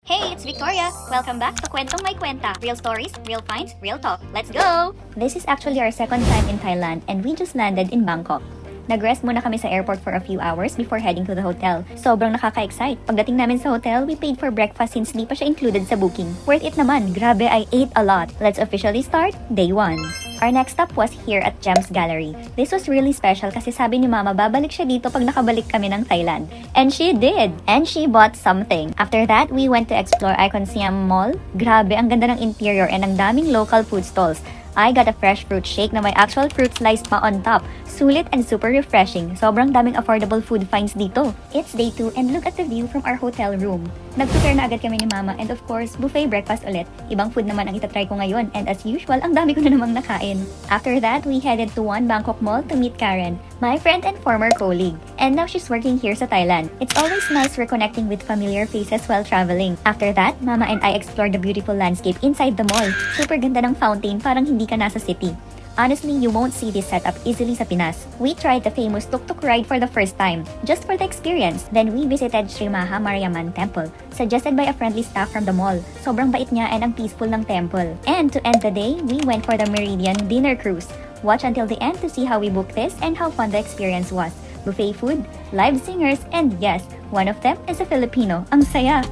Hey, it's Victoria! Welcome back to Kwentong May Kwenta. Real stories, real finds, real talk. Let's go! This is actually our second time in Thailand and we just landed in Bangkok. Nag-rest muna kami sa airport for a few hours before heading to the hotel. Sobrang nakaka-excite. Pagdating namin sa hotel, we paid for breakfast since di pa siya included sa booking. Worth it naman. Grabe, I ate a lot. Let's officially start day 1. Our next stop was here at Gems Gallery. This was really special kasi sabi ni Mama babalik siya dito pag nakabalik kami ng Thailand. And she did! And she bought something. After that, we went to explore ICONSIAM Mall. Grabe, ang ganda ng interior and ang daming local food stalls. I got a fresh fruit shake na may actual fruit slice pa on top. Sulit and super refreshing. Sobrang daming affordable food finds dito. It's day 2 and look at the view from our hotel room. Nag-prepare na agad kami ni Mama and of course, buffet breakfast ulit. Ibang food naman ang itatry ko ngayon and as usual, ang dami ko na namang nakain. After that, we headed to One Bangkok Mall to meet Karen, my friend and former colleague. And now she's working here sa Thailand. It's always nice reconnecting with familiar faces while traveling. After that, Mama and I explored the beautiful landscape inside the mall. Super ganda ng fountain, parang hindi ka nasa city. Honestly, you won't see this setup easily sa Pinas. We tried the famous tuk-tuk ride for the first time, just for the experience. Then we visited Sri Maha Mariamman Temple, suggested by a friendly staff from the mall. Sobrang bait niya and ang peaceful ng temple. And to end the day, we went for the Meridian dinner cruise. Watch until the end to see how we booked this and how fun the experience was. Buffet food, live singers, and yes, one of them is a Filipino. Ang saya!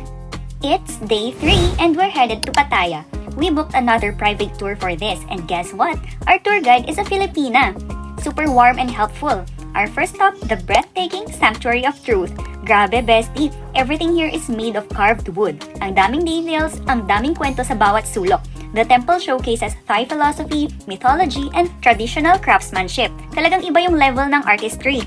It's day 3 and we're headed to Pattaya. We booked another private tour for this and guess what? Our tour guide is a Filipina. Super warm and helpful. Our first stop, the breathtaking Sanctuary of Truth. Grabe, bestie! Everything here is made of carved wood. Ang daming details, ang daming kwento sa bawat sulok. The temple showcases Thai philosophy, mythology, and traditional craftsmanship. Talagang iba yung level ng artistry.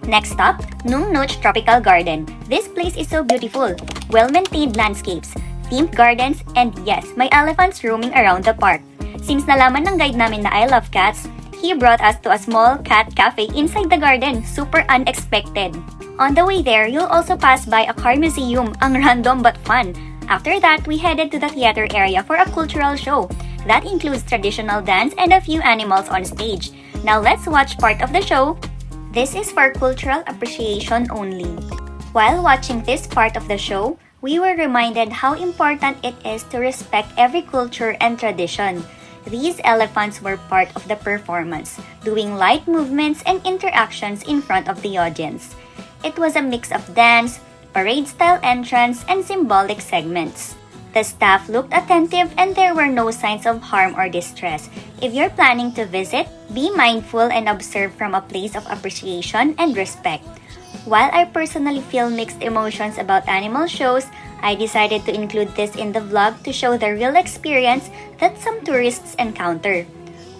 Next stop, Nooch Tropical Garden. This place is so beautiful. Well-maintained landscapes, themed gardens, and yes, may elephants roaming around the park. Since nalaman ng guide namin na I love cats, he brought us to a small cat cafe inside the garden. Super unexpected. On the way there, you'll also pass by a car museum. Ang random but fun. After that, we headed to the theater area for a cultural show. That includes traditional dance and a few animals on stage. Now let's watch part of the show. This is for cultural appreciation only. While watching this part of the show, we were reminded how important it is to respect every culture and tradition. These elephants were part of the performance, doing light movements and interactions in front of the audience. It was a mix of dance, parade-style entrance, and symbolic segments. The staff looked attentive and there were no signs of harm or distress. If you're planning to visit, be mindful and observe from a place of appreciation and respect. While I personally feel mixed emotions about animal shows, I decided to include this in the vlog to show the real experience that some tourists encounter.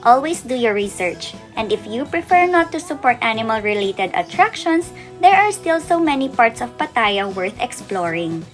Always do your research, and if you prefer not to support animal-related attractions, there are still so many parts of Pattaya worth exploring.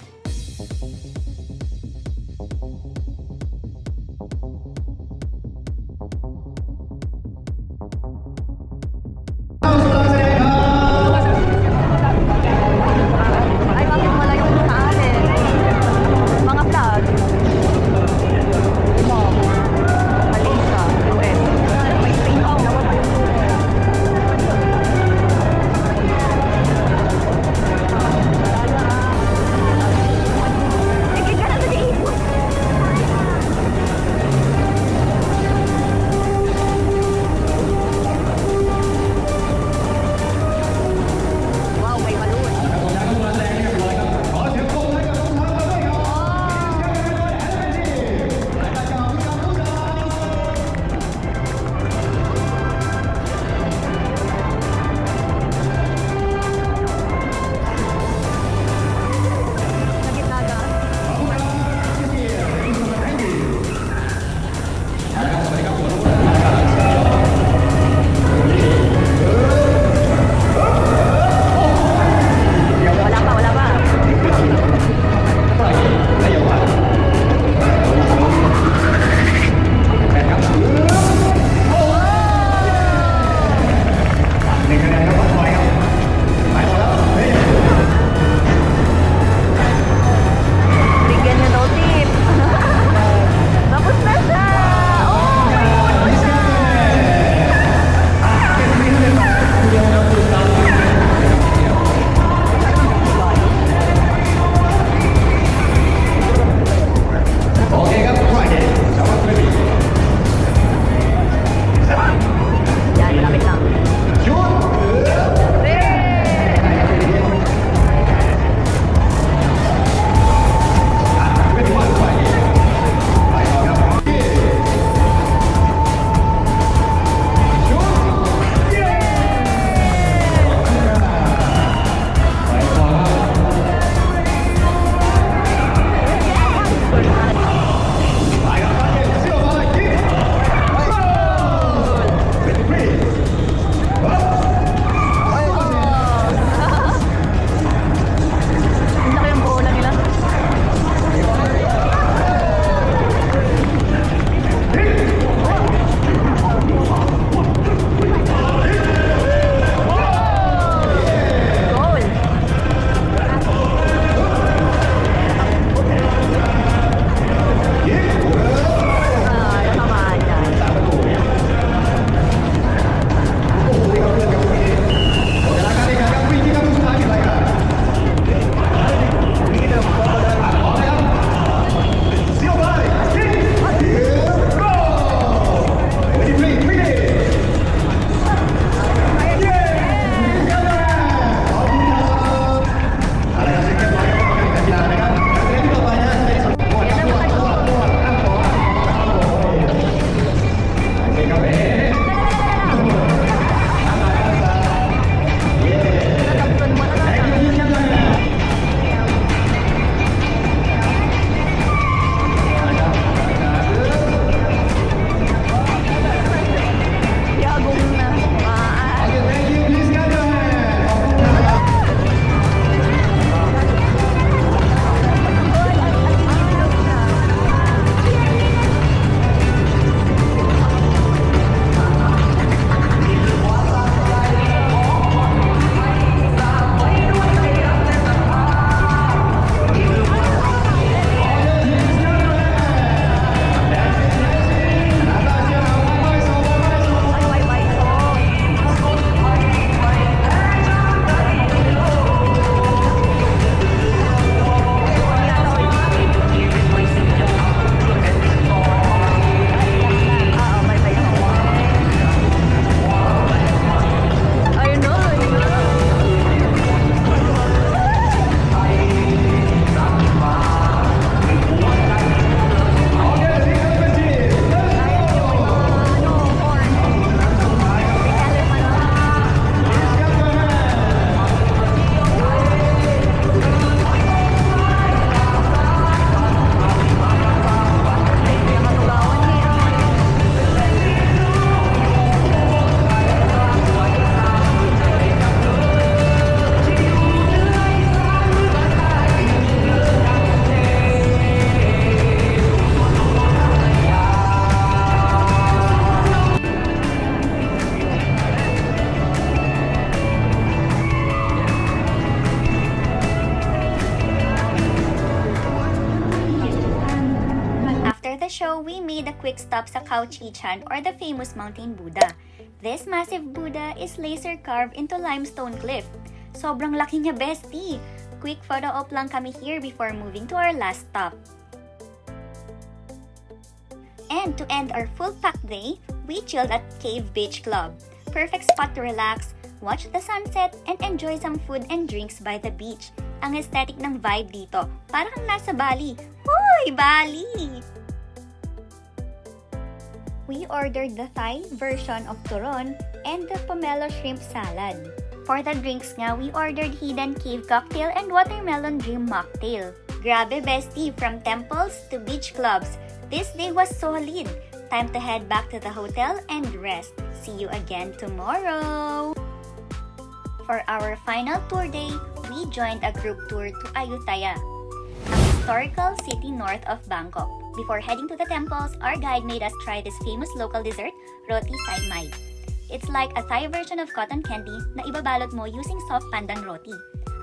show, we made a quick stop sa Khao or the famous mountain Buddha. This massive Buddha is laser carved into limestone cliff. Sobrang laki niya, bestie! Quick photo op lang kami here before moving to our last stop. And to end our full-packed day, we chilled at Cave Beach Club. Perfect spot to relax, watch the sunset, and enjoy some food and drinks by the beach. Ang aesthetic ng vibe dito, parang nasa Bali. Hoy, Bali! We ordered the Thai version of turon and the pomelo shrimp salad. For the drinks nga, we ordered hidden cave cocktail and watermelon dream mocktail. Grabe, bestie, from temples to beach clubs. This day was solid. Time to head back to the hotel and rest. See you again tomorrow! For our final tour day, we joined a group tour to Ayutthaya, a historical city north of Bangkok. Before heading to the temples, our guide made us try this famous local dessert, Roti. It's like a Thai version of cotton candy na ibabalot mo using soft pandan roti.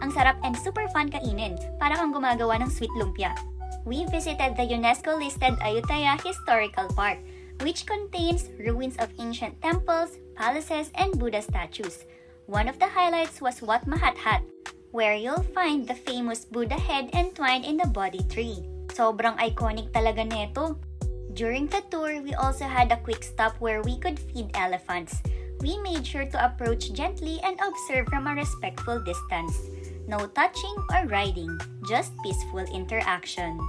Ang sarap and super fun kainin, para kang gumagawa ng sweet lumpia. We visited the UNESCO-listed Ayutthaya Historical Park, which contains ruins of ancient temples, palaces, and Buddha statues. One of the highlights was Wat Mahat Hat, where you'll find the famous Buddha head entwined in the Bodhi tree. Sobrang iconic talaga neto. During the tour, we also had a quick stop where we could feed elephants. We made sure to approach gently and observe from a respectful distance. No touching or riding, just peaceful interaction.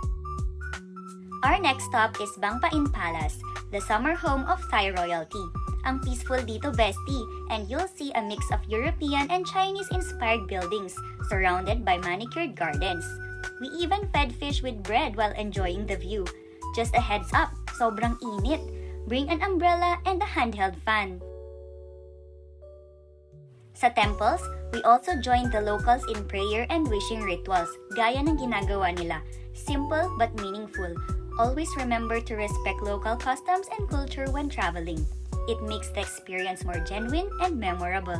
Our next stop is Bangpain Palace, the summer home of Thai royalty. Ang peaceful dito, bestie, and you'll see a mix of European and Chinese-inspired buildings surrounded by manicured gardens. We even fed fish with bread while enjoying the view. Just a heads up, sobrang init. Bring an umbrella and a handheld fan. Sa temples, we also joined the locals in prayer and wishing rituals, gaya ng ginagawa nila. Simple but meaningful. Always remember to respect local customs and culture when traveling. It makes the experience more genuine and memorable.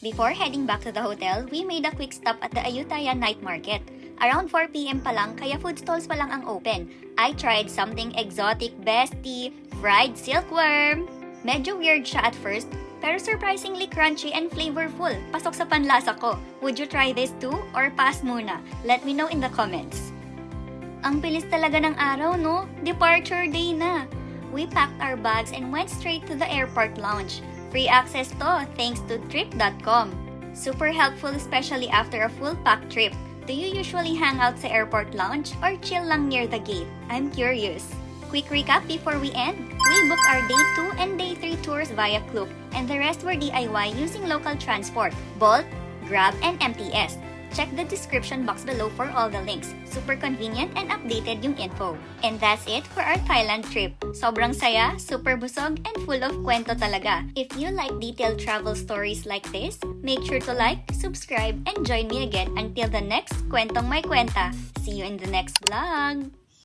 Before heading back to the hotel, we made a quick stop at the Ayutthaya night market. Around 4 p.m. pa lang, kaya food stalls pa lang ang open. I tried something exotic, bestie, fried silkworm. Medyo weird siya at first, pero surprisingly crunchy and flavorful. Pasok sa panlasa ko. Would you try this too or pass muna? Let me know in the comments. Ang bilis talaga ng araw, no? Departure day na. We packed our bags and went straight to the airport lounge. Free access to thanks to trip.com. Super helpful especially after a full packed trip. Do you usually hang out sa airport lounge or chill lang near the gate? I'm curious. Quick recap before we end. We booked our Day 2 and Day 3 tours via KLOOK and the rest were DIY using local transport, Bolt, Grab, and MTS. Check the description box below for all the links. Super convenient and updated yung info. And that's it for our Thailand trip. Sobrang saya, super busog, and full of kwento talaga. If you like detailed travel stories like this, make sure to like, subscribe, and join me again until the next Kwentong May Kwenta. See you in the next vlog!